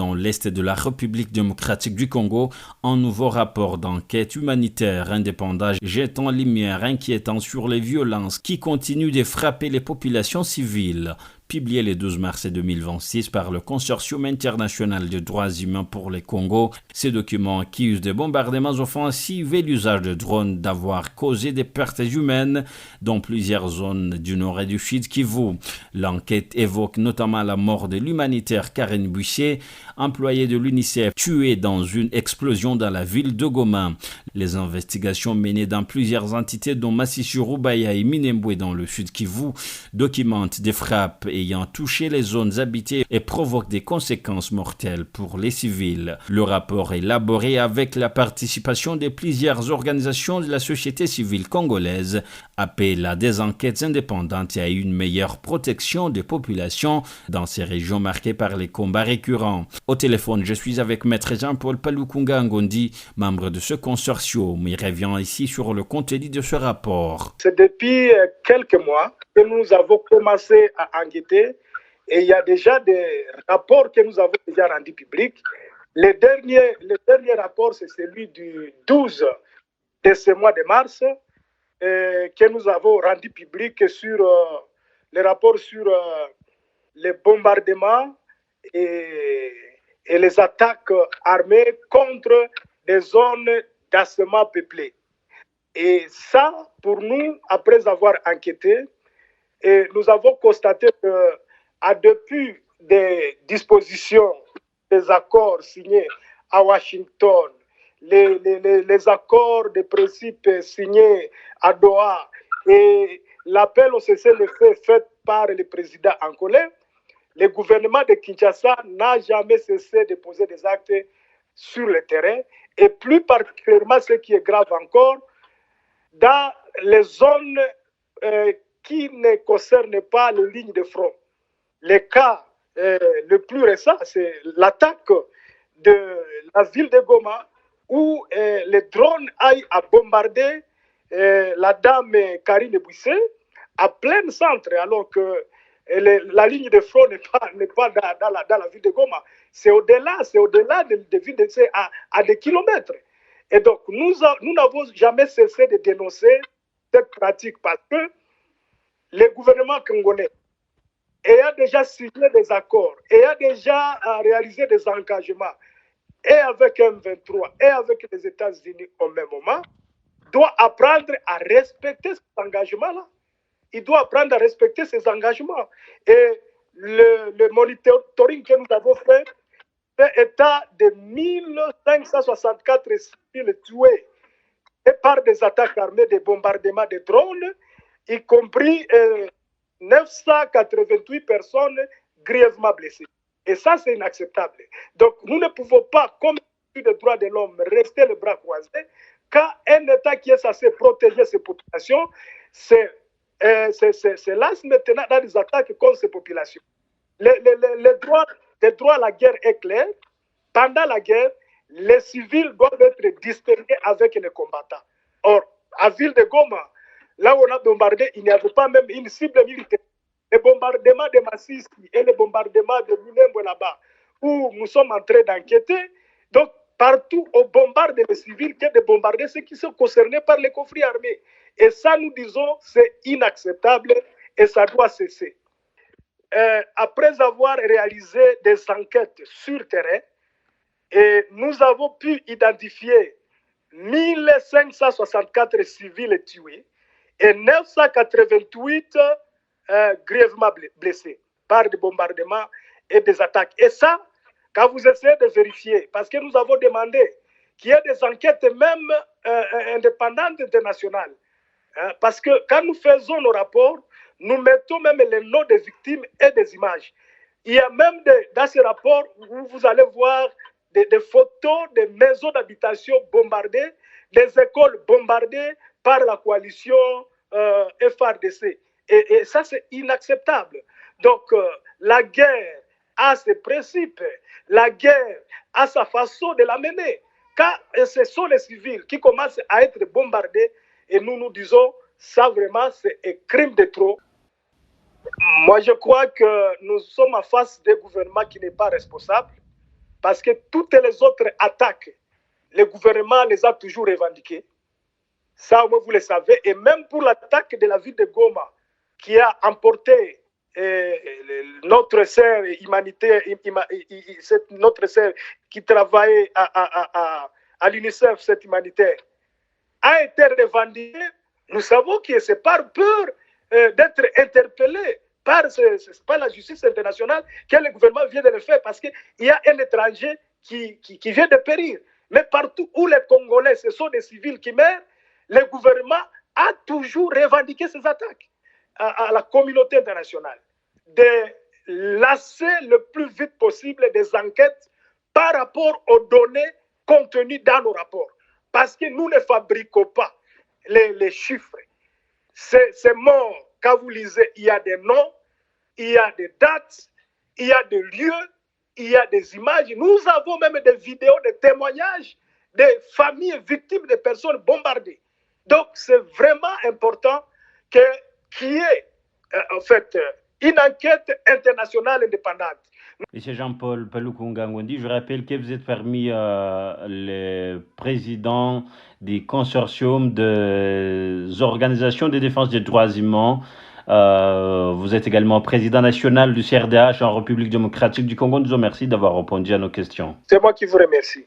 dans l'est de la République démocratique du Congo, un nouveau rapport d'enquête humanitaire indépendant jette en lumière inquiétante sur les violences qui continuent de frapper les populations civiles. Publié le 12 mars 2026 par le Consortium international des droits humains pour le Congo, ces documents accusent des bombardements offensifs et l'usage de drones d'avoir causé des pertes humaines dans plusieurs zones du nord et du sud Kivu. L'enquête évoque notamment la mort de l'humanitaire Karen Bussier, employé de l'UNICEF, tué dans une explosion dans la ville de Goma. Les investigations menées dans plusieurs entités dont Massissi Rubaya et Minembwe dans le sud Kivu documentent des frappes ayant touché les zones habitées et provoquent des conséquences mortelles pour les civils. Le rapport élaboré avec la participation de plusieurs organisations de la société civile congolaise appelle à des enquêtes indépendantes et à une meilleure protection des populations dans ces régions marquées par les combats récurrents. Au téléphone, je suis avec Maître Jean-Paul Palukunga Ngondi, membre de ce consortium. Il revient ici sur le contenu de ce rapport. C'est depuis quelques mois que nous avons commencé à enquêter et il y a déjà des rapports que nous avons déjà rendus publics. Le dernier rapport, c'est celui du 12 de ce mois de mars que nous avons rendu public sur le rapport sur les bombardements et les attaques armées contre des zones densément peuplées. Et ça, pour nous, après avoir enquêté, nous avons constaté que depuis des dispositions, des accords signés à Washington, les accords de principe signés à Doha et l'appel au cessez-le-feu fait par le président angolais, le gouvernement de Kinshasa n'a jamais cessé de poser des actes sur le terrain et plus particulièrement, ce qui est grave encore, dans les zones qui ne concernent pas les lignes de front. Le cas le plus récent, c'est l'attaque de la ville de Goma où les drones aillent à bombarder la dame Karine Bussier à plein centre, alors que la ligne de front n'est pas dans la ville de Goma. C'est au-delà de ville de à des kilomètres. Et donc, nous n'avons jamais cessé de dénoncer cette pratique parce que le gouvernement congolais ayant déjà signé des accords, ayant déjà réalisé des engagements, et avec M23 et avec les États-Unis au même moment, doit apprendre à respecter cet engagement-là. Il doit apprendre à respecter ses engagements. Et le monitoring que nous avons fait état de 1564 civils tués et par des attaques armées, des bombardements de drones, y compris 988 personnes grièvement blessées. Et ça, c'est inacceptable. Donc, nous ne pouvons pas, comme les droits de l'homme, rester les bras croisés, quand un État qui est censé protéger ses populations, c'est lance maintenant dans des attaques contre ces populations. Le droit à la guerre est clair. Pendant la guerre, les civils doivent être distingués avec les combattants. Or, à ville de Goma, là où on a bombardé, il n'y avait pas même une cible militaire. Les bombardements de Massissi et les bombardements de Minembwe là-bas, où nous sommes en train d'enquêter, donc partout on bombarde les civils que de bombarder ceux qui sont concernés par les conflits armés. Et ça, nous disons, c'est inacceptable et ça doit cesser. Après avoir réalisé des enquêtes sur terrain, et nous avons pu identifier 1564 civils tués et 988 grièvement blessés par des bombardements et des attaques. Et ça, quand vous essayez de vérifier, parce que nous avons demandé qu'il y ait des enquêtes même indépendantes internationales, parce que quand nous faisons nos rapports, nous mettons même les noms des victimes et des images. Il y a même dans ces rapports où vous allez voir des photos des maisons d'habitation bombardées, des écoles bombardées par la coalition FARDC. Et ça, c'est inacceptable. Donc, la guerre a ses principes, la guerre a sa façon de la mener. Quand ce sont les civils qui commencent à être bombardés, et nous disons, ça vraiment, c'est un crime de trop. Moi, je crois que nous sommes en face d'un gouvernement qui n'est pas responsable. parce que toutes les autres attaques, le gouvernement les a toujours revendiquées. Ça, au moins, vous le savez. Et même pour l'attaque de la ville de Goma, qui a emporté notre sœur humanitaire, notre sœur qui travaillait à l'UNICEF, cette humanitaire, a été revendiquée. Nous savons que c'est par peur d'être interpellé par la justice internationale que le gouvernement vient de le faire, parce qu'il y a un étranger qui vient de périr. Mais partout où les Congolais, ce sont des civils qui meurent, le gouvernement a toujours revendiqué ces attaques à la communauté internationale, de lasser le plus vite possible des enquêtes par rapport aux données contenues dans nos rapports. Parce que nous ne fabriquons pas les chiffres. Ces morts, quand vous lisez, il y a des noms, il y a des dates, il y a des lieux, il y a des images. Nous avons même des vidéos, des témoignages des familles victimes de personnes bombardées. Donc, c'est vraiment important qu'il y ait en fait une enquête internationale indépendante. Monsieur Jean-Paul Paluku-Ngangondi, je rappelle que vous êtes parmi les présidents du consortium des organisations de défense des droits humains. Vous êtes également président national du CRDH en République démocratique du Congo. Nous vous remercie d'avoir répondu à nos questions. C'est moi qui vous remercie.